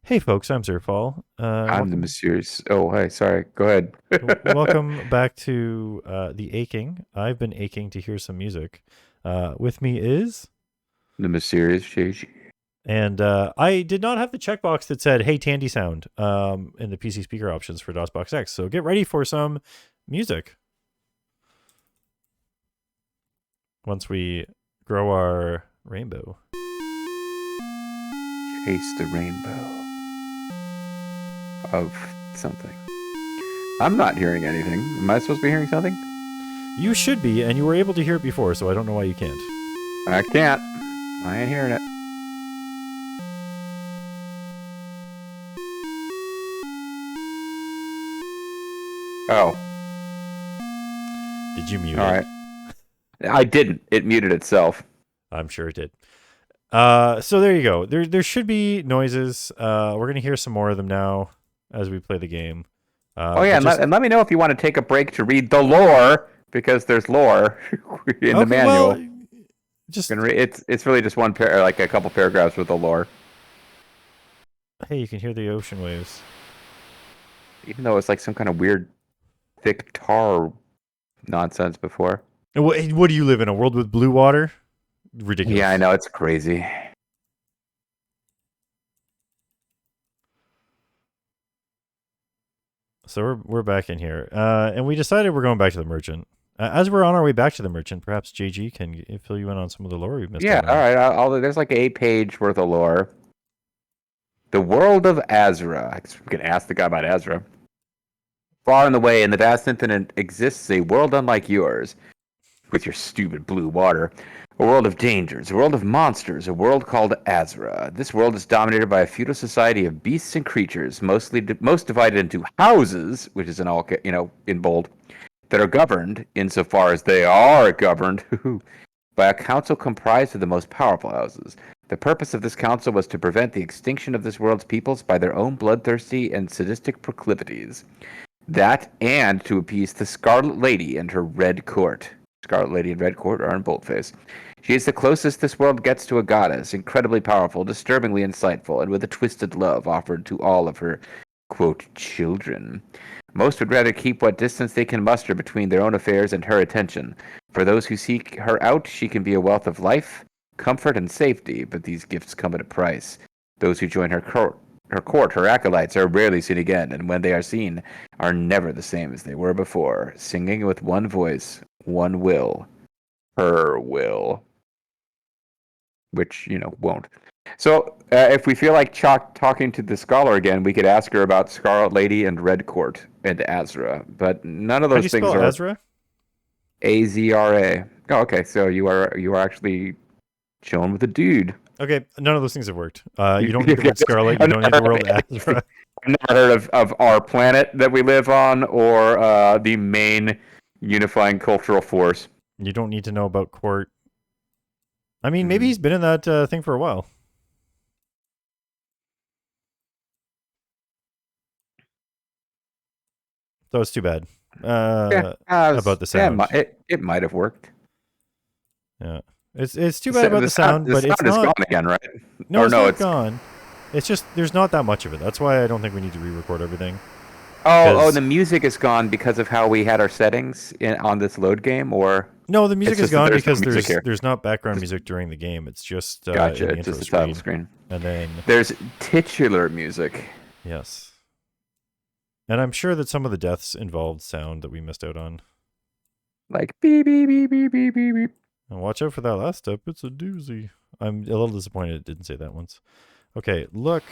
Hey folks, I'm Zerfall. I'm the mysterious. Oh, hey, sorry. Go ahead. Welcome back to the aching. I've been aching to hear some music. With me is, The mysterious JG. and I did not have the checkbox that said "Hey Tandy Sound" in the PC speaker options for DOSBox X. So get ready for some music once we grow our rainbow. Chase the rainbow of something. I'm not hearing anything. Am I supposed to be hearing something? You should be, and you were able to hear it before, so I don't know why you can't. I can't. I ain't hearing it. Oh, Did you mute all it? right. I didn't. It muted itself. I'm sure it did. So there you go. There should be noises. We're gonna hear some more of them now as we play the game. Oh, yeah. But And let, just and let me know if you want to take a break to read the lore, because there's lore in the okay. Well, manual. just It's really just one pair, like a couple paragraphs with the lore, hey, you can hear the ocean waves. even though it's like some kind of weird thick tar nonsense before. And what do you live in a world with blue water? Yeah, I Ridiculous. know, it's crazy. So we're back in here, and we decided we're going back to the merchant. As we're on our way back to the merchant, perhaps JG can fill you in on some of the lore we've missed Yeah, out all on. right. There's like 8 page worth of lore. The world of Azra. I guess we can ask the guy about Azra. Far and away in the vast infinite exists a world unlike yours, with your stupid blue water. A world of dangers, a world of monsters, a world called Azra. This world is dominated by a feudal society of beasts and creatures, most divided into houses, which is in all in bold, that are governed, insofar as they are governed, by a council comprised of the most powerful houses. The purpose of this council was to prevent the extinction of this world's peoples by their own bloodthirsty and sadistic proclivities. That, and to appease the Scarlet Lady and her Red Court. Scarlet Lady and Red Court are in boldface. She is the closest this world gets to a goddess, incredibly powerful, disturbingly insightful, and with a twisted love offered to all of her, quote, children. Most would rather keep what distance they can muster between their own affairs and her attention. For those who seek her out, she can be a wealth of life, comfort, and safety, but these gifts come at a price. Those who join her acolytes, are rarely seen again, and when they are seen, are never the same as they were before, singing with one voice, one will, her will, which, won't. So, if we feel like talking to the scholar again, we could ask her about Scarlet Lady and Red Court and Azra, but none of How do those you things spell are Ezra? Azra. Oh, okay, so you are actually chilling with a dude. Okay, none of those things have worked. You don't need the word Scarlet. You I've don't never need the heard of word anything. Azra. I've never heard of our planet that we live on, or the main unifying cultural force. You don't need to know about court. I mean, maybe Mm. he's been in that thing for a while. So it's too bad Yeah, about the yeah, sound. it might have worked. Yeah, it's too bad about The the sound, sound, the but it's sound is not. gone again, right? No, Or it's no, not it's gone. It's just there's not that much of it. That's why I don't think we need to re-record everything. oh, Because the music is gone because of how we had our settings on this load game, or no, the music it's is just that gone there's no because music here. there's not background Just music during the game. It's just gotcha. in the It's just intro the title screen, screen. and then There's titular music. yes, and I'm sure that some of the deaths involved sound that we missed out on. Like beep beep beep beep beep beep beep. And watch out for that last step. It's a doozy. I'm a little disappointed it didn't say that once. Okay, look.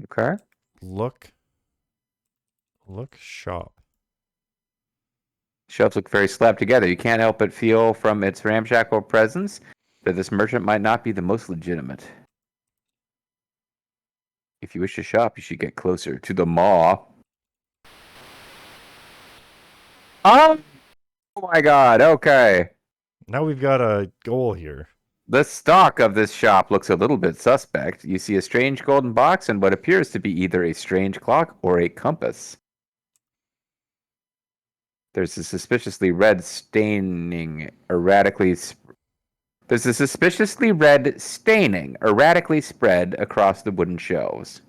Okay. Look. Look shop. Shelves look very slapped together. You can't help but feel from its ramshackle presence that this merchant might not be the most legitimate. If you wish to shop, you should get closer to the maw. Oh my god, okay. Now we've got a goal here. The stock of this shop looks a little bit suspect. You see a strange golden box and what appears to be either a strange clock or a compass. There's a suspiciously red staining erratically There's a suspiciously red staining erratically spread across the wooden shelves.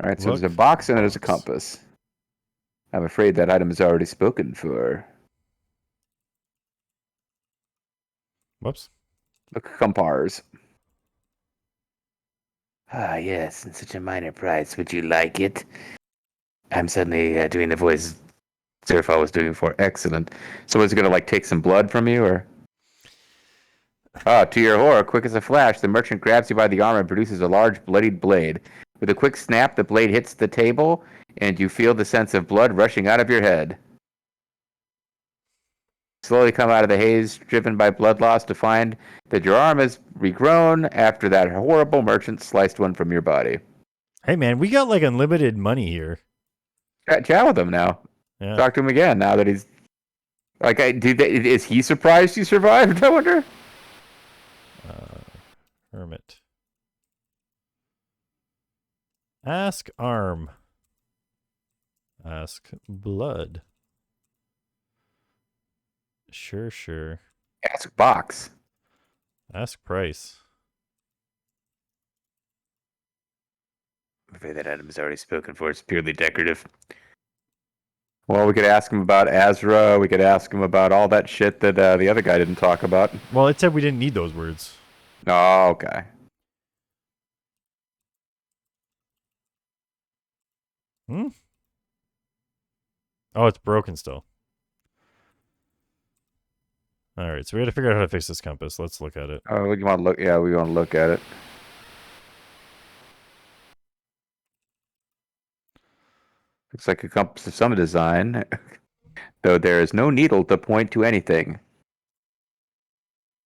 All right, so there's a Look box and there's a box. compass. I'm afraid that item is already spoken for. Whoops. Look, compars. Ah, yes, and such a minor price. Would you like it? I'm suddenly doing the voice Zerfall was doing before. Excellent. So is it going to, like, take some blood from you, or? Ah, to your horror, quick as a flash, the merchant grabs you by the arm and produces a large, bloodied blade. With a quick snap, the blade hits the table, and you feel the sense of blood rushing out of your head. Slowly come out of the haze, driven by blood loss, to find that your arm has regrown after that horrible merchant sliced one from your body. Hey, man, we got like unlimited money here. Chat with him now. Yeah. Talk to him again now that he's like. Is he surprised you survived? I wonder. Hermit. Ask arm. Ask blood. Sure. Ask box. Ask price. I'm afraid that item is already spoken for. It's purely decorative. Well, we could ask him about Azra. We could ask him about all that shit that the other guy didn't talk about. Well, it said we didn't need those words. Oh, okay. Oh, it's broken still. All right, so we got to figure out how to fix this compass. Let's look at it. Oh, we want to look. Yeah, we want to look at it. Looks like a compass of some design, though there is no needle to point to anything.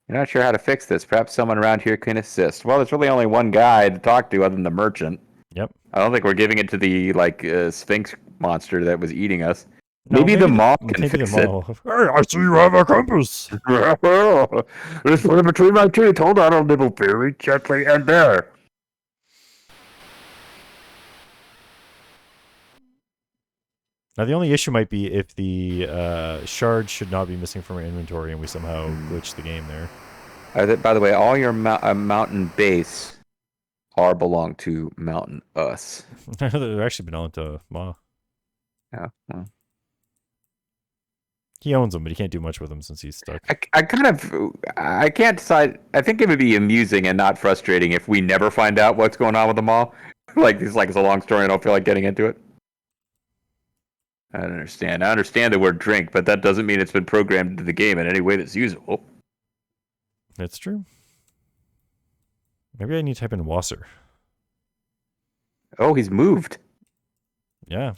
You're not sure how to fix this. Perhaps someone around here can assist. Well, there's really only one guy to talk to other than the merchant. Yep. I don't think we're giving it to the Sphinx monster that was eating us. No, maybe the mall can maybe fix the mall. Hey, I see you have a compass. Just put it between my teeth. Hold on a little very gently, and there. Now, the only issue might be if the shards should not be missing from our inventory and we somehow glitch the game there. By the way, all your mountain base are belong to Mountain Us. They're actually belong to Ma. Yeah. Well. He owns them, but he can't do much with them since he's stuck. I can't decide. I think it would be amusing and not frustrating if we never find out what's going on with them all. It's a long story and I don't feel like getting into it. I don't understand. I understand the word drink, but that doesn't mean it's been programmed into the game in any way that's usable. That's true. Maybe I need to type in Wasser. Oh, he's moved. Yeah.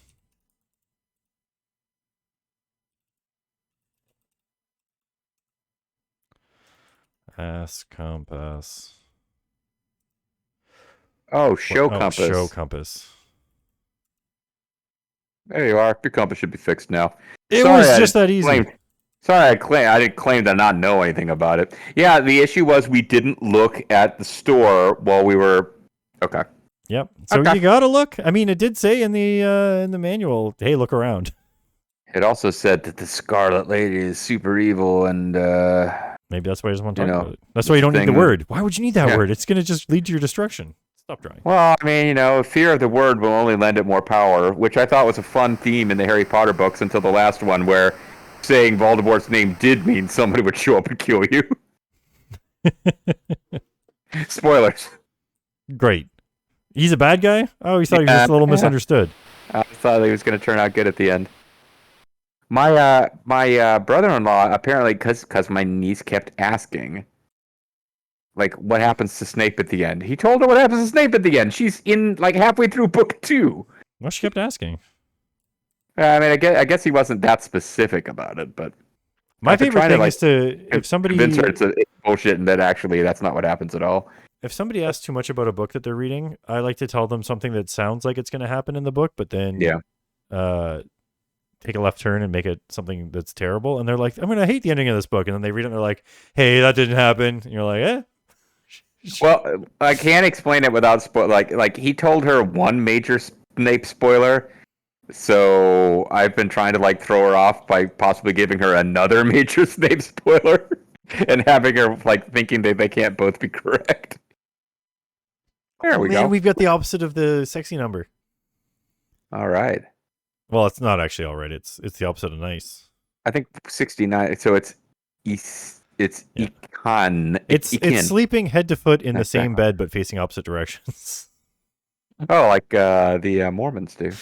Ask compass. Oh, compass. Show compass. There you are. Your compass should be fixed now. It was just that easy. I didn't claim to not know anything about it. Yeah, the issue was we didn't look at the store while we were. Okay. Yep. So you gotta look. I mean, it did say in the manual, "Hey, look around." It also said that the Scarlet Lady is super evil, and maybe that's why he doesn't want to talk about it. That's why you don't need the word. Why would you need that word? It's gonna just lead to your destruction. Stop trying. Well, I mean, fear of the word will only lend it more power, which I thought was a fun theme in the Harry Potter books until the last one, where saying Voldemort's name did mean somebody would show up and kill you. Spoilers. Great. He's a bad guy? Oh, he thought he was just a little misunderstood. I thought he was going to turn out good at the end. My brother-in-law, apparently, because my niece kept asking, like, what happens to Snape at the end? He told her what happens to Snape at the end. She's in, like, halfway through book 2. Well, she kept asking. I mean, I guess he wasn't that specific about it, but my favorite thing is if somebody convince her it's bullshit and that actually that's not what happens at all. If somebody asks too much about a book that they're reading, I like to tell them something that sounds like it's going to happen in the book, but then take a left turn and make it something that's terrible. And they're like, I'm going to hate the ending of this book. And then they read it and they're like, hey, that didn't happen. And you're like, eh. Well, I can't explain it without like he told her one major Snape spoiler. So I've been trying to like throw her off by possibly giving her another major Snape spoiler. and having her like thinking that they can't both be correct. There Oh we man, go. we've got the opposite of the sexy number. All right. Well, it's not actually all right. It's the opposite of nice. I think 69. So it's it's Yeah. It's ekin. sleeping head to foot in the same Exactly. bed but facing opposite directions. Oh, like the Mormons do.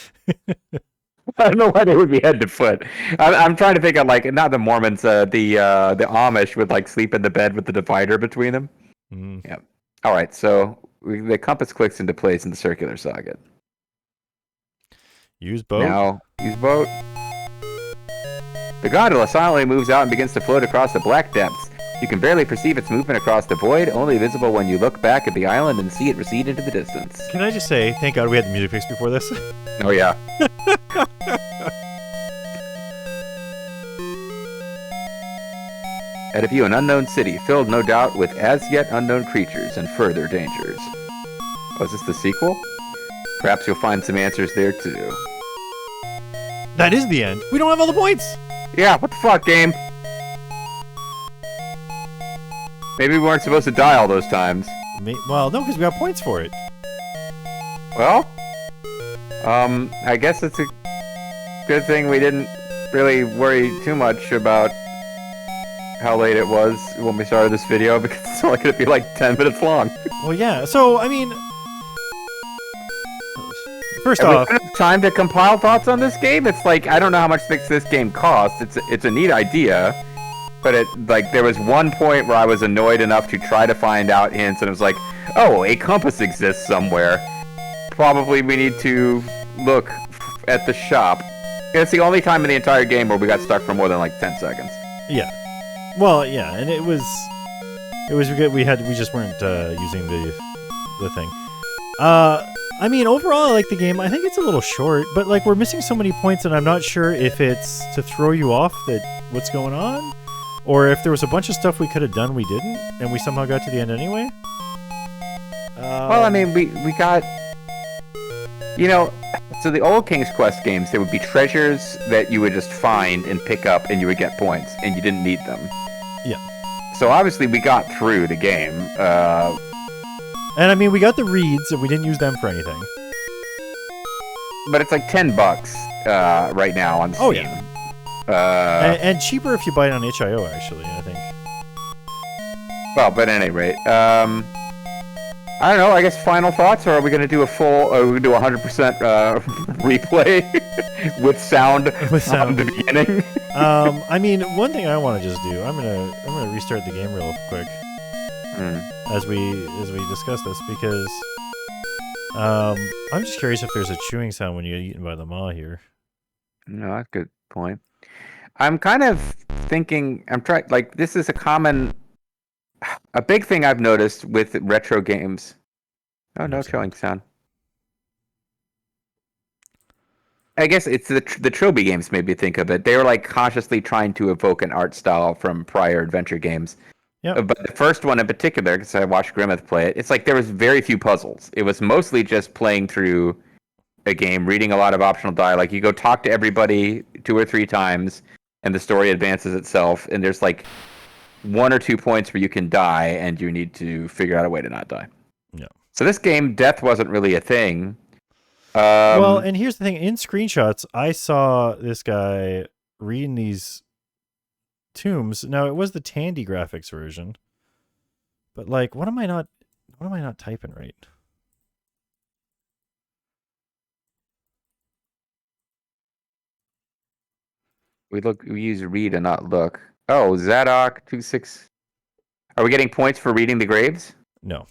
I don't know why they would be head to foot. I'm trying to think of like not the Mormons, the Amish would like sleep in the bed with the divider between them. Mm. Yeah. All right. So the compass clicks into place in the circular socket. Use boat. Now use boat. The gondola silently moves out and begins to float across the black depths. You can barely perceive its movement across the void, only visible when you look back at the island and see it recede into the distance. Can I just say, thank God we had the music fix before this. Oh yeah. Ahead of you, an unknown city, filled no doubt with as yet unknown creatures and further dangers. Oh, is this the sequel? Perhaps you'll find some answers there too. That is the end. We don't have all the points. Yeah, what the fuck, game? Maybe we weren't supposed to die all those times. Well, no, because we got points for it. Well, I guess it's a good thing we didn't really worry too much about how late it was when we started this video, because it's only going to be like 10 minutes long. Well, yeah. So, I mean, first And we off, don't have time to compile thoughts on this game. It's like, I don't know how much this game costs. It's a neat idea, but it like there was one point where I was annoyed enough to try to find out hints, and it was like, oh, a compass exists somewhere. Probably we need to look at the shop. And it's the only time in the entire game where we got stuck for more than like 10 seconds. yeah. Well, yeah, and it was good. We just weren't using the thing. I mean, overall, I like the game. I think it's a little short, but like we're missing so many points, and I'm not sure if it's to throw you off that what's going on, or if there was a bunch of stuff we could have done we didn't, and we somehow got to the end anyway. Well, I mean, we got, you know, so the old King's Quest games, there would be treasures that you would just find and pick up, and you would get points, and you didn't need them. Yeah. So obviously we got through the game. And I mean, we got the reeds, and we didn't use them for anything. But it's like $10 right now on Steam. Oh yeah. And cheaper if you buy it on itch.io, actually, I think. Well, but at any rate, I don't know. I guess final thoughts, or are we going to do a full? Are we going to do 100% replay with sound With from sound. the beginning? I mean, one thing I want to just do, I'm gonna restart the game real quick as we discuss this, because I'm just curious if there's a chewing sound when you get eaten by the maw here. No, that's a good point. I'm kind of thinking. I'm trying. Like, this is a big thing I've noticed with retro games. Oh, no chewing sound. I guess it's the Trilby games made me think of it. They were like consciously trying to evoke an art style from prior adventure games. Yeah. But the first one in particular, because I watched Grimmeth play it, it's like there was very few puzzles. It was mostly just playing through a game, reading a lot of optional dialogue. You go talk to everybody 2 or 3 times, and the story advances itself. And there's like 1 or 2 points where you can die, and you need to figure out a way to not die. Yeah. So this game, death wasn't really a thing. Well, and here's the thing: in screenshots, I saw this guy reading these tombs. Now it was the Tandy graphics version, but like, what am I not typing right? We use read and not look. Oh, Zadok 26. Are we getting points for reading the graves? No.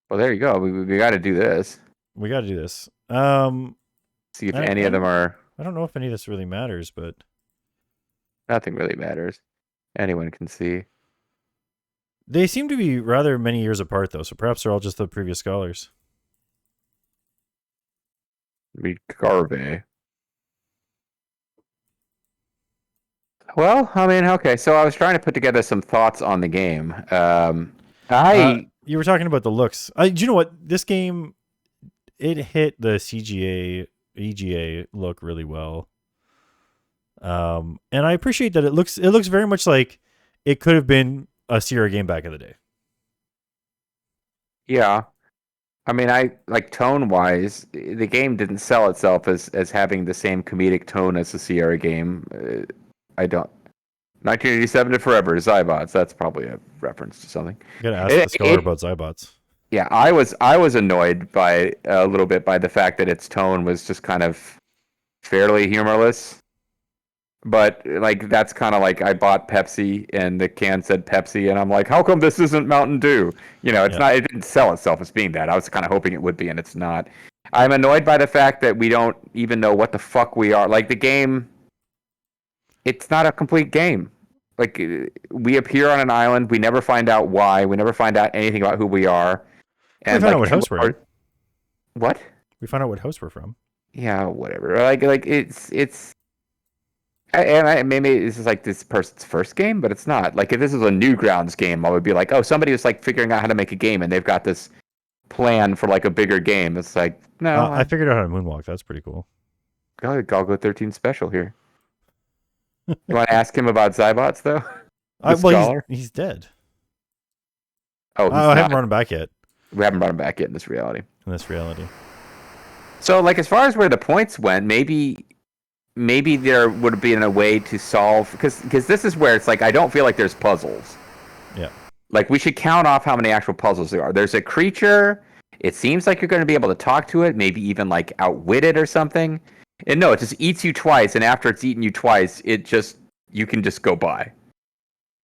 Well, there you go. We got to do this. We got to do this. See if any of them are. I don't know if any of this really matters, but Nothing really matters. Anyone can see. they seem to be rather many years apart, though. So perhaps they're all just the previous scholars. Read Garvey. Well, I mean, okay. So I was trying to put together some thoughts on the game. You were talking about the looks. Do you know what? This game, it hit the CGA EGA look really well. And I appreciate that it looks very much like it could have been a Sierra game back in the day. Yeah. I mean, I like tone wise, the game didn't sell itself as having the same comedic tone as the Sierra game. I don't. 1987 to Forever, Zybots. That's probably a reference to something. I gotta ask the scholar about Zybots. Yeah, I was annoyed by a little bit by the fact that its tone was just kind of fairly humorless. But like that's kind of like I bought Pepsi and the can said Pepsi and I'm like, how come this isn't Mountain Dew? You know, it's not. It didn't sell itself as being that. I was kind of hoping it would be, and it's not. I'm annoyed by the fact that we don't even know what the fuck we are. Like the game, it's not a complete game. Like we appear on an island, we never find out why. We never find out anything about who we are. And we found out what house we're in. What? We found out what house we're from. Yeah, whatever. Like it's. And maybe this is like this person's first game, but it's not. Like if this is a Newgrounds game, I would be like, oh, somebody was like figuring out how to make a game, and they've got this plan for like a bigger game. It's like, no, I figured out how to moonwalk. That's pretty cool. Galgo 13 special here. You want to ask him about Zybots though? Well, he's dead. Oh, I haven't brought him back yet. We haven't brought him back yet in this reality. So, like, as far as where the points went, maybe there would have been a way to solve, because this is where it's like I don't feel like there's puzzles. Yeah. Like we should count off how many actual puzzles there are. There's a creature. It seems like you're going to be able to talk to it, maybe even like outwit it or something. And no, it just eats you twice, and after it's eaten you twice, you can just go by.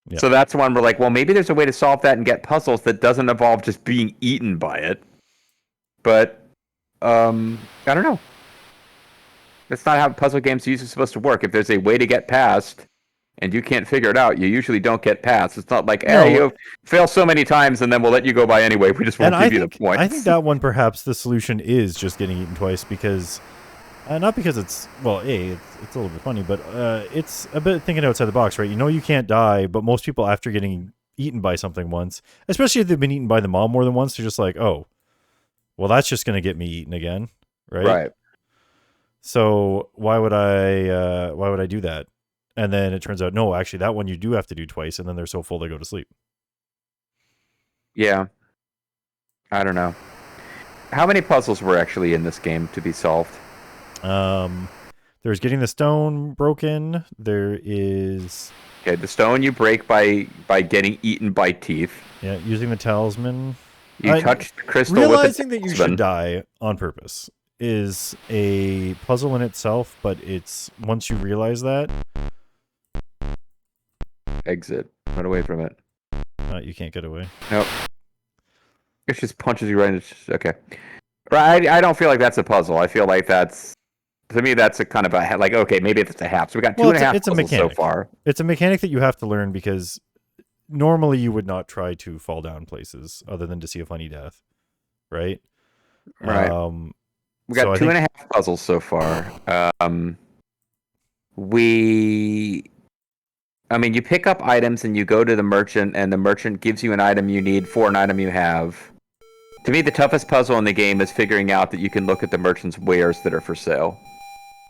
Yeah. So that's one we're like, well, maybe there's a way to solve that and get puzzles that doesn't involve just being eaten by it. But I don't know. That's not how puzzle games are usually supposed to work. If there's a way to get past and you can't figure it out, you usually don't get past. It's not like, hey, you fail so many times and then we'll let you go by anyway. We just won't give you the points. I think that one, perhaps the solution is just getting eaten twice because, not because it's, well, it's a little bit funny, but it's a bit thinking outside the box, right? You know you can't die, but most people after getting eaten by something once, especially if they've been eaten by the mom more than once, they're just like, oh, well, that's just going to get me eaten again, right? Right. So why would I do that? And then it turns out, no, actually that one you do have to do twice, and then they're so full they go to sleep. Yeah. I don't know. How many puzzles were actually in this game to be solved? There's getting the stone broken. There is... Okay, the stone you break by getting eaten by teeth. Yeah, using the talisman. You touch the crystal realizing with the that you should die on purpose is a puzzle in itself, but it's once you realize that, exit, run away from it. You can't get away. Nope. It just punches you right in the... Okay. Right, I don't feel like that's a puzzle. I feel like that's, to me, that's a kind of a, like, okay, maybe it's a half. So we got two and a half puzzles so far. It's a mechanic that you have to learn because normally you would not try to fall down places other than to see a funny death, right? Right. We got two and a half puzzles so far. You pick up items and you go to the merchant, and the merchant gives you an item you need for an item you have. To me, the toughest puzzle in the game is figuring out that you can look at the merchant's wares that are for sale.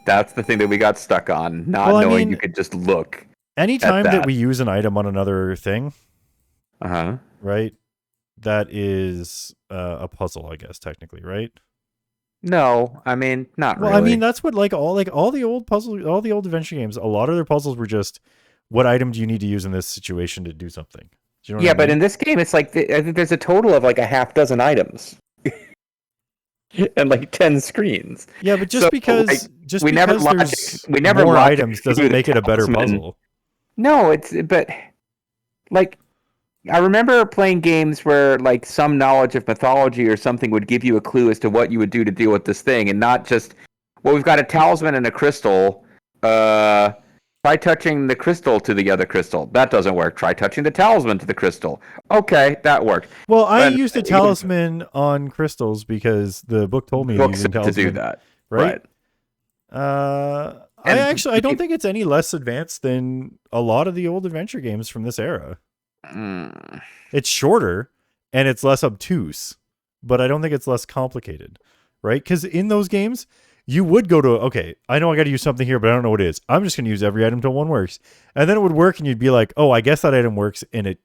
That's the thing that we got stuck on, not knowing you could just look. Anytime that we use an item on another thing, right? That is a puzzle, I guess, technically, right? No, I mean, not really. Well, I mean, that's what all the old puzzle, all the old adventure games, a lot of their puzzles were just, what item do you need to use in this situation to do something? Do you know what I mean? But in this game, it's like, I think there's a total of like a half dozen items. And like 10 screens. Yeah, but just because there's more items doesn't make it a better puzzle. No, but like, I remember playing games where like some knowledge of mythology or something would give you a clue as to what you would do to deal with this thing, and not just, well, we've got a talisman and a crystal. Try touching the crystal to the other crystal. That doesn't work. Try touching the talisman to the crystal. Okay, that worked. Well, I used the talisman on crystals because the book told me to do that. Right. I don't think it's any less advanced than a lot of the old adventure games from this era. It's shorter and it's less obtuse, but I don't think it's less complicated, right? Because in those games, you would go to, okay, I know I got to use something here, but I don't know what it is. I'm just going to use every item till one works. And then it would work, and you'd be like, oh, I guess that item works, and it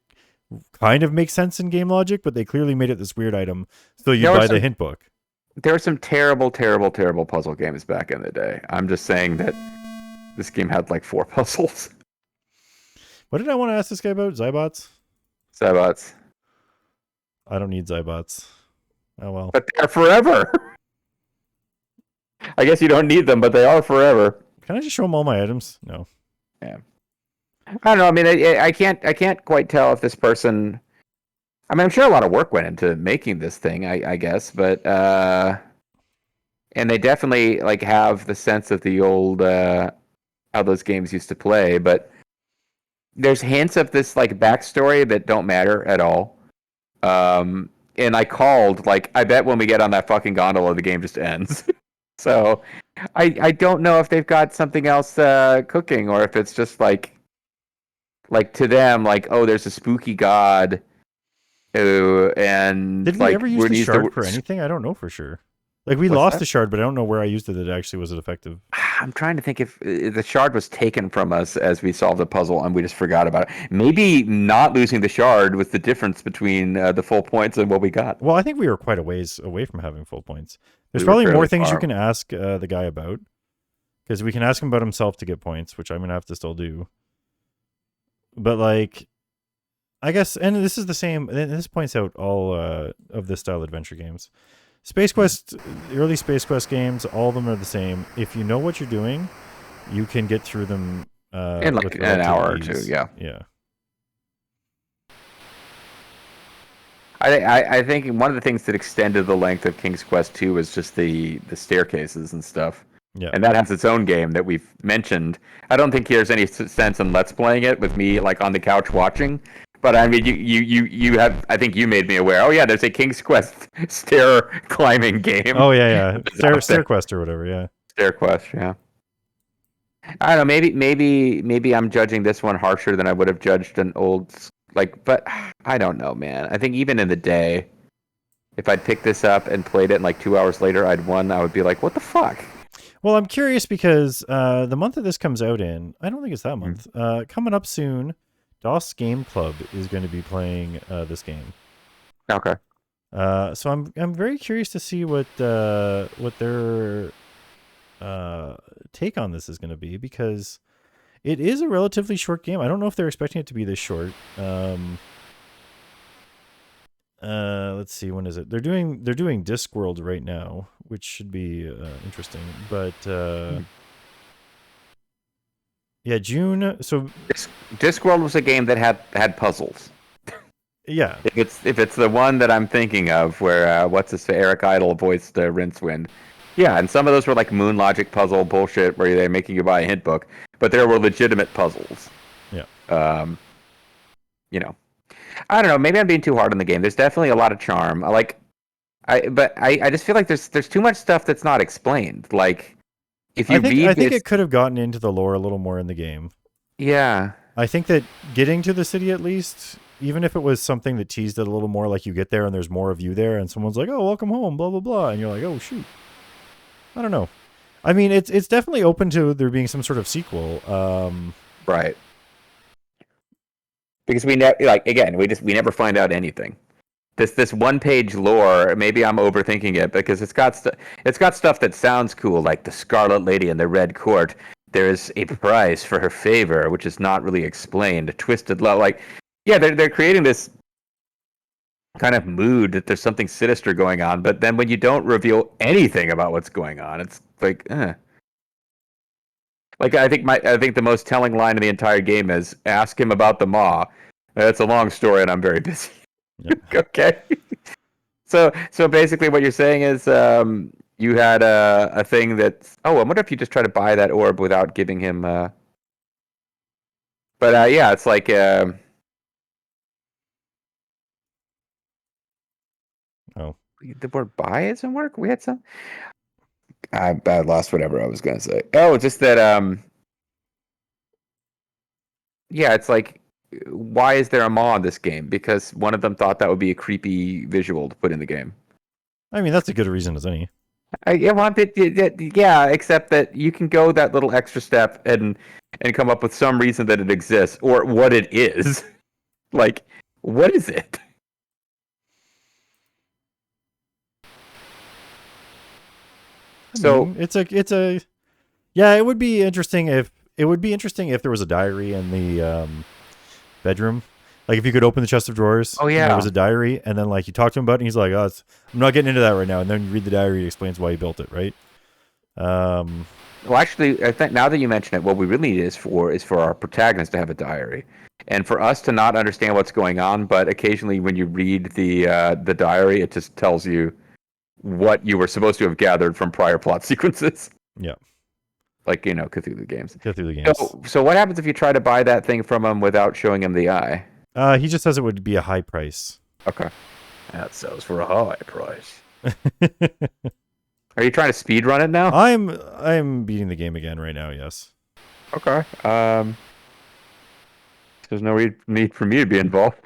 kind of makes sense in game logic, but they clearly made it this weird item, so you'd There were buy the some hint book. there were some terrible, terrible, terrible puzzle games back in the day. I'm just saying that this game had like 4 puzzles. What did I want to ask this guy about? Zybots? Sabots. I don't need Zybots. Oh, well. But they're forever. I guess you don't need them, but they are forever. Can I just show him all my items? No. Yeah. I don't know. I mean, I can't quite tell if this person. I mean, I'm sure a lot of work went into making this thing. I guess, but and they definitely like have the sense of the old how those games used to play. But there's hints of this like backstory that don't matter at all. And I called like I bet when we get on that fucking gondola, the game just ends. So I don't know if they've got something else cooking or if it's just like to them like, oh, there's a spooky god and Did we like ever use the shard for anything? I don't know for sure. Like, we What's lost that? the shard, but I don't know where I used it that actually was it effective. I'm trying to think if the shard was taken from us as we solved the puzzle and we just forgot about it. Maybe not losing the shard was the difference between the full points and what we got. Well, I think we were quite a ways away from having full points. There's We were probably more fairly things you far. can ask the guy about, because we can ask him about himself to get points, which I'm going to have to still do. But, like, I guess, and this is the same, and this points out all of this style adventure games. Space Quest, early Space Quest games, all of them are the same. If you know what you're doing, you can get through them In like with an relative hour or ease. two, yeah. Yeah. I think one of the things that extended the length of King's Quest 2 was just the staircases and stuff. Yeah. And that has its own game that we've mentioned. I don't think there's any sense in let's playing it with me like on the couch watching. But I mean, you have. I think you made me aware. Oh yeah, there's a King's Quest stair climbing game. Oh, yeah. Stair Quest or whatever, yeah. Stair Quest, yeah. I don't know. Maybe I'm judging this one harsher than I would have judged an old like. But I don't know, man. I think even in the day, if I'd picked this up and played it, and like 2 hours later I'd won, I would be like, what the fuck? Well, I'm curious because the month that this comes out in, I don't think it's that month. Coming up soon, DOS Game Club is going to be playing this game. Okay. So I'm very curious to see what their take on this is going to be, because it is a relatively short game. I don't know if they're expecting it to be this short. Let's see, when is it? They're doing Discworld right now, which should be interesting. But yeah, June. So Discworld was a game that had puzzles. yeah, If it's the one that I'm thinking of, where what's this Eric Idle voiced Rincewind, yeah, and some of those were like moon logic puzzle bullshit where they're making you buy a hint book, but there were legitimate puzzles. yeah. You know, I don't know. Maybe I'm being too hard on the game. There's definitely a lot of charm. But I just feel like there's too much stuff that's not explained. Like if you I think this, it could have gotten into the lore a little more in the game. yeah. I think that getting to the city, at least, even if it was something that teased it a little more, like you get there and there's more of you there, and someone's like, "Oh, welcome home," blah blah blah, and you're like, "Oh shoot." I don't know. I mean, it's definitely open to there being some sort of sequel. Right. Because we never find out anything. This one page lore, maybe I'm overthinking it because it's got stuff that sounds cool, like the Scarlet Lady in the Red Court. There is a prize for her favor, which is not really explained. A twisted love, like yeah, they're creating this kind of mood that there's something sinister going on. But then when you don't reveal anything about what's going on, it's like, Like I think the most telling line in the entire game is ask him about the Maw. It's a long story and I'm very busy. Yeah. Okay. So basically what you're saying is you had a thing that I wonder if you just try to buy that orb without giving him but yeah, it's like Oh. the word buy doesn't work. We had some I lost whatever I was gonna say. Oh, just that yeah, it's like why is there a Maw in this game? Because one of them thought that would be a creepy visual to put in the game. I mean, that's a good reason as any. I want it, yeah, except that you can go that little extra step and come up with some reason that it exists or what it is. Like, what is it? I So, mean, it's a yeah. It would be interesting if there was a diary in the bedroom. Like if you could open the chest of drawers oh and there was yeah. a diary, and then like you talk to him about it, and he's like, "Oh, I'm not getting into that right now." And then you read the diary, it explains why he built it, right? Um, Well, actually, I think now that you mention it, what we really need is for our protagonist to have a diary, and for us to not understand what's going on. But occasionally, when you read the diary, it just tells you what you were supposed to have gathered from prior plot sequences, yeah, like Cthulhu games. go through the games. So what happens if you try to buy that thing from him without showing him the eye? He just says it would be a high price. Okay, that sells for a high price. Are you trying to speed run it now? I'm beating the game again right now. Yes. Okay. There's no need for me to be involved.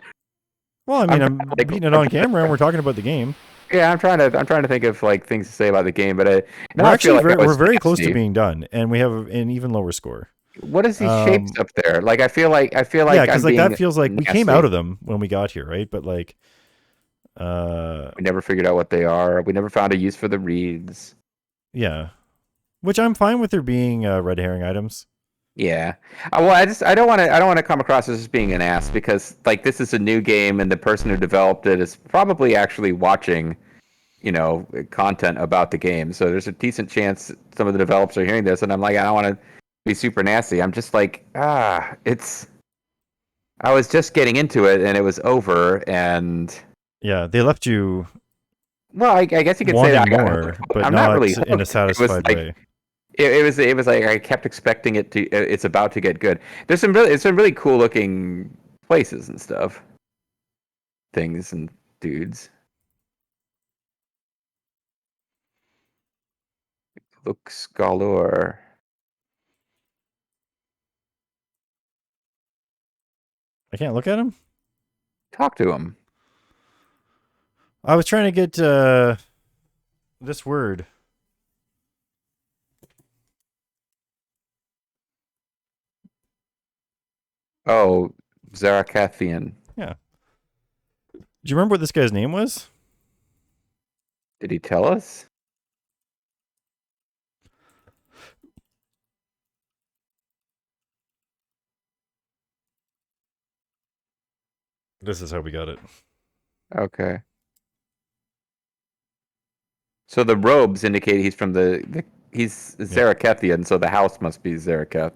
Well, I I'm mean, trying I'm to, like, beating it I'm on trying camera, and to, we're talking about the game. yeah, I'm trying to think of like things to say about the game, but We're now I feel actually like I we're was very close to nasty. being done, and we have an even lower score. What is these shapes Um, up there? Like I feel yeah, like because I'm like that being feels like we came out nasty. of them when we got here, right? But like, We never figured out what they are. We never found a use for the reeds. yeah, which I'm fine with there being red herring items. Yeah. Well, I don't want to come across as being an ass because like this is a new game and the person who developed it is probably actually watching, content about the game. So there's a decent chance some of the developers are hearing this and I'm like I don't want to be super nasty. I'm just like, I was just getting into it and it was over and Yeah, they left you well, I guess you could say that wanting I got hooked. more, but I'm not really not in a hooked. It was satisfied like way. it was like I kept expecting it to. It's about to get good. It's some really cool looking places and stuff, things and dudes. Looks galore. I can't look at him. Talk to him. I was trying to get this word. Oh, Zarakathian. Yeah. Do you remember what this guy's name was? Did he tell us? This is how we got it. Okay. So the robes indicate he's from he's Yep. Zarakathian, so the house must be Zarakath.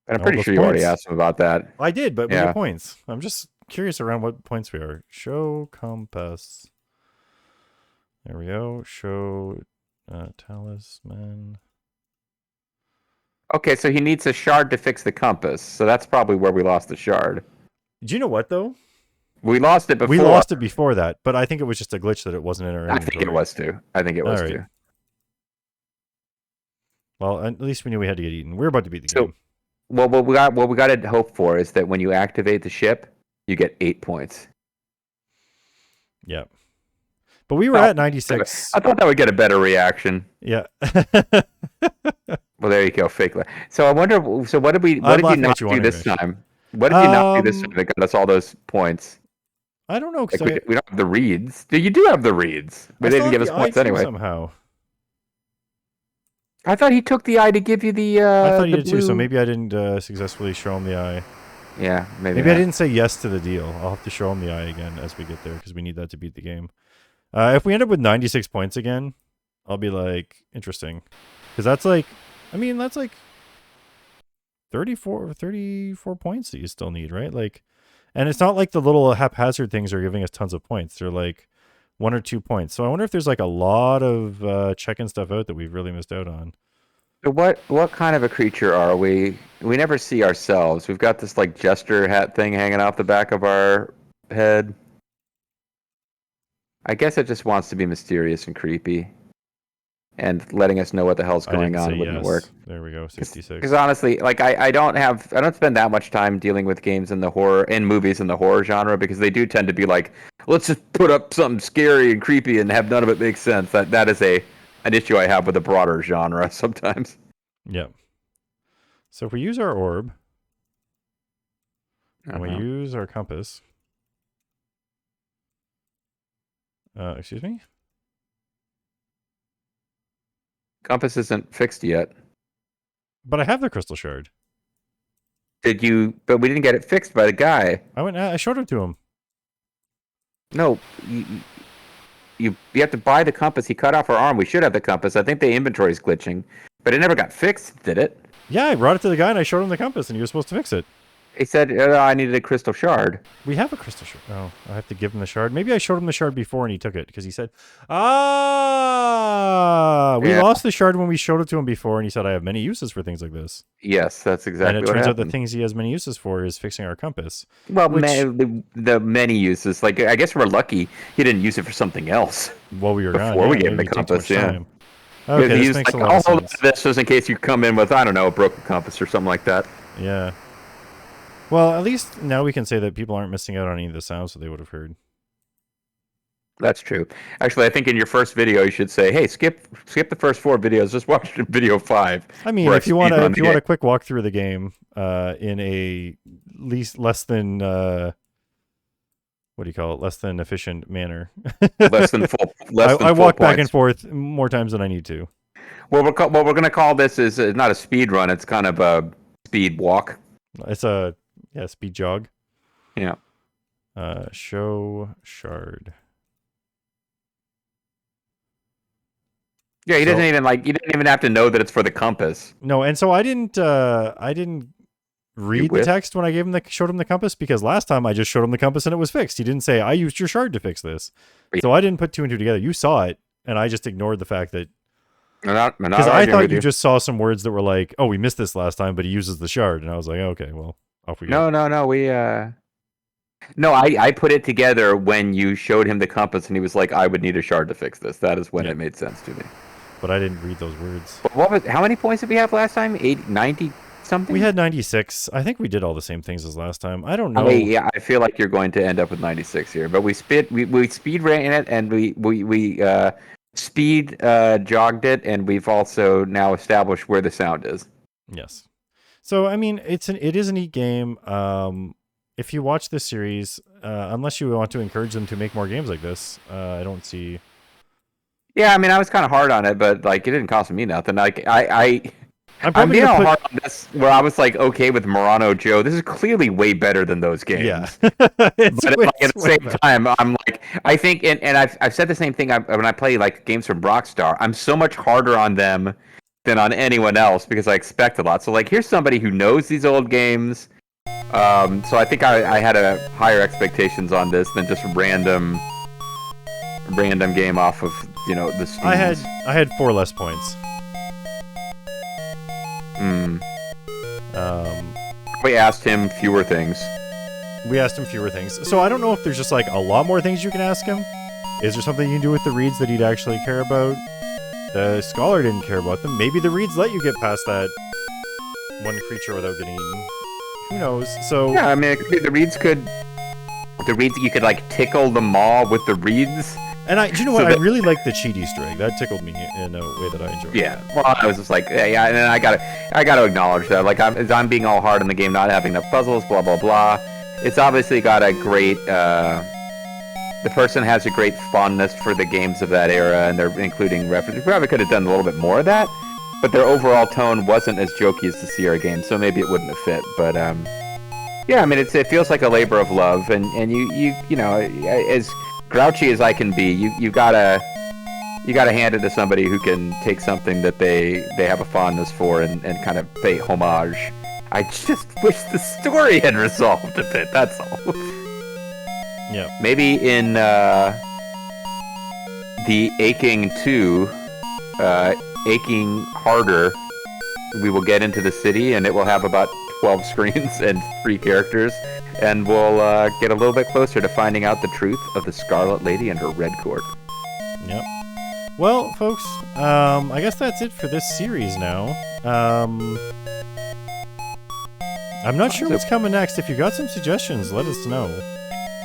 And I'm All pretty those sure you already points. asked him about that. I did, but we get Yeah. points. I'm just curious around what points we are. Show compass. There we go. Show talisman. Okay, so he needs a shard to fix the compass. So that's probably where we lost the shard. Do you know what though? We lost it We before. lost it before that, but I think it was just a glitch that it wasn't in our I think it inventory. was too. I think it All was right. too. Well, at least we knew we had to get eaten. We're about to beat the So, game. well, what we got to hope for is that when you activate the ship, you get 8 points. Yeah. But we were Oh, at 96. I thought that would get a better reaction. Yeah. Well, there you go, fake. So I wonder. So what did we? What I'm did you laughing not at you do this anyway. time? What did you not do this time that got us all those points? I don't know, Like because we don't have the reeds. You do have the reeds, I but they still didn't have give the us eye points too anyway. somehow. I thought he took the eye to give you the I thought you the did too, so blue. maybe I didn't successfully show him the eye. Yeah, maybe Maybe I not. didn't say yes to the deal. I'll have to show him the eye again as we get there because we need that to beat the game. If we end up with 96 points again, I'll be like, interesting. Because that's like, I mean, that's like 34 points that you still need, right? Like, and it's not like the little haphazard things are giving us tons of points. They're like 1 or 2 points. So I wonder if there's like a lot of checking stuff out that we've really missed out on. So what kind of a creature are we? We never see ourselves. We've got this like jester hat thing hanging off the back of our head. I guess it just wants to be mysterious and creepy, and letting us know what the hell's I going didn't say on wouldn't work. yes. There we go, Because 66. honestly, like I don't spend that much time dealing with games in the horror in movies in the horror genre because they do tend to be like let's just put up something scary and creepy and have none of it make sense. That is an issue I have with the broader genre sometimes. Yeah. So if we use our orb, and we use our compass, excuse me? Compass isn't fixed yet. But I have the crystal shard. Did you? But we didn't get it fixed by the guy. I showed it to him. No, you have to buy the compass. He cut off our arm. We should have the compass. I think the inventory is glitching, but it never got fixed, did it? Yeah, I brought it to the guy and I showed him the compass and he was supposed to fix it. He said I needed a crystal shard. We have a crystal shard. Oh, I have to give him the shard. Maybe I showed him the shard before and he took it because he said, we lost the shard when we showed it to him before and he said, I have many uses for things like this. Yes, that's exactly what happened. And it turns out the things he has many uses for is fixing our compass. Well, the many uses. Like, I guess we're lucky he didn't use it for something else. While we were gone. Before we gave him the compass, yeah. Okay, this makes a lot of sense. I'll hold this just in case you come in with, I don't know, a broken compass or something like that. Yeah. Well, at least now we can say that people aren't missing out on any of the sounds that they would have heard. That's true. Actually, I think in your first video you should say, "Hey, skip the first 4 videos. Just watch video 5." I mean, if you want a quick walkthrough of the game in a less than what do you call it? Less than efficient manner. less than full. I walk back and forth more times than I need to. Well, what we're going to call this is not a speed run. It's kind of a speed walk. It's a speed jog. Yeah. Show shard. Yeah, you didn't even have to know that it's for the compass. No, and so I didn't read the text when I showed him the compass because last time I just showed him the compass and it was fixed. He didn't say I used your shard to fix this. So I didn't put 2 and 2 together. You saw it, and I just ignored the fact that because I thought you just saw some words that were like, "Oh, we missed this last time," but he uses the shard, and I was like, "Okay, well, off we go." No, I put it together when you showed him the compass, and he was like, "I would need a shard to fix this." That is when it made sense to me. But I didn't read those words. But how many points did we have last time? 90 something? We had 96. I think we did all the same things as last time. I don't know. I feel like you're going to end up with 96 here. But we speed ran it, and we speed jogged it, and we've also now established where the sound is. Yes. So I mean, it is a neat game. If you watch this series, unless you want to encourage them to make more games like this, I don't see. Yeah, I mean, I was kind of hard on it, but like, it didn't cost me nothing. Like, I'm being hard on this, where I was like, okay, with Murano Joe, this is clearly way better than those games. Yeah, but at the same time, I'm like, I think, and I've said the same thing when I play like games from Rockstar. I'm so much harder on them than on anyone else because I expect a lot. So like, here's somebody who knows these old games. So I think I had a higher expectations on this than just random game off of the Steam. I had 4 less points. We asked him fewer things. So I don't know if there's just like a lot more things you can ask him. Is there something you can do with the reeds that he'd actually care about? The scholar didn't care about them. Maybe the reeds let you get past that one creature without getting eaten. Who knows? So yeah, I mean, the reeds you could like tickle the maw with the reeds. And do you know what? I really like the cheat Easter egg. That tickled me in a way that I enjoyed. Yeah, well, I was just like, yeah, and then I gotta acknowledge that. Like, I'm being all hard on the game, not having enough puzzles, blah blah blah. It's obviously got a great. The person has a great fondness for the games of that era, and they're including references. Probably could have done a little bit more of that, but their overall tone wasn't as jokey as the Sierra game, so maybe it wouldn't have fit. But yeah, I mean, it feels like a labor of love, and you know, as grouchy as I can be, you gotta hand it to somebody who can take something that they have a fondness for and kind of pay homage. I just wish the story had resolved a bit. That's all. Yeah. Maybe in the Aching 2, Aching Harder, we will get into the city and it will have about 12 screens and 3 characters. And we'll get a little bit closer to finding out the truth of the Scarlet Lady and her Red Court. Yep. Well, folks, I guess that's it for this series now. I'm not sure what's coming next. If you got some suggestions, let us know.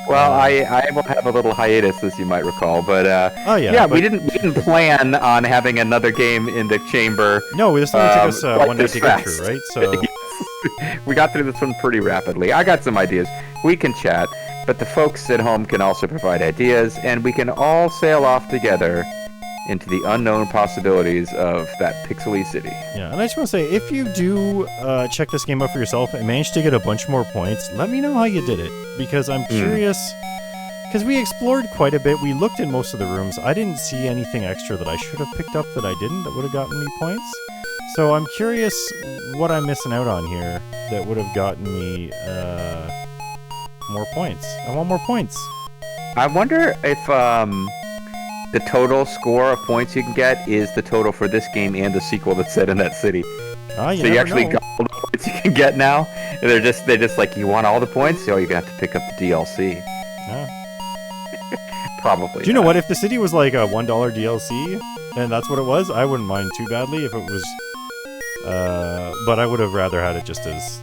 Well, I will have a little hiatus, as you might recall, but Oh yeah. yeah, but we didn't plan on having another game in the chamber. No, this only took us like one night this to get fast. through, right? So Yes. We got through this one pretty rapidly. I got some ideas. We can chat, but the folks at home can also provide ideas, and we can all sail off together into the unknown possibilities of that pixely city. yeah, and I just want to say, if you do check this game out for yourself and manage to get a bunch more points, let me know how you did it, because I'm curious. Because we explored quite a bit, we looked in most of the rooms. I didn't see anything extra that I should have picked up that I didn't that would have gotten me points. So I'm curious what I'm missing out on here that would have gotten me more points. I want more points. I wonder if the total score of points you can get is the total for this game and the sequel that's set in that city. Ah, So you actually got all the points you can get now. And they're just like, you want all the points? Oh, you're gonna have to pick up the DLC. Yeah. Probably. Do you know what? If the city was like a $1 DLC, and that's what it was, I wouldn't mind too badly if it was. But I would have rather had it just as.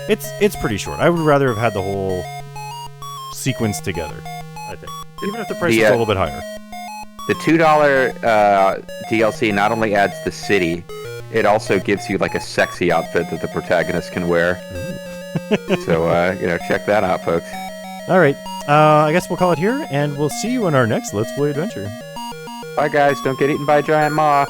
It's pretty short. I would rather have had the whole sequence together, I think. Even if the price is a little bit higher. The $2 DLC not only adds the city, it also gives you like a sexy outfit that the protagonist can wear. So, check that out, folks. All right. I guess we'll call it here, and we'll see you in our next Let's Play adventure. Bye, guys. Don't get eaten by a giant moth.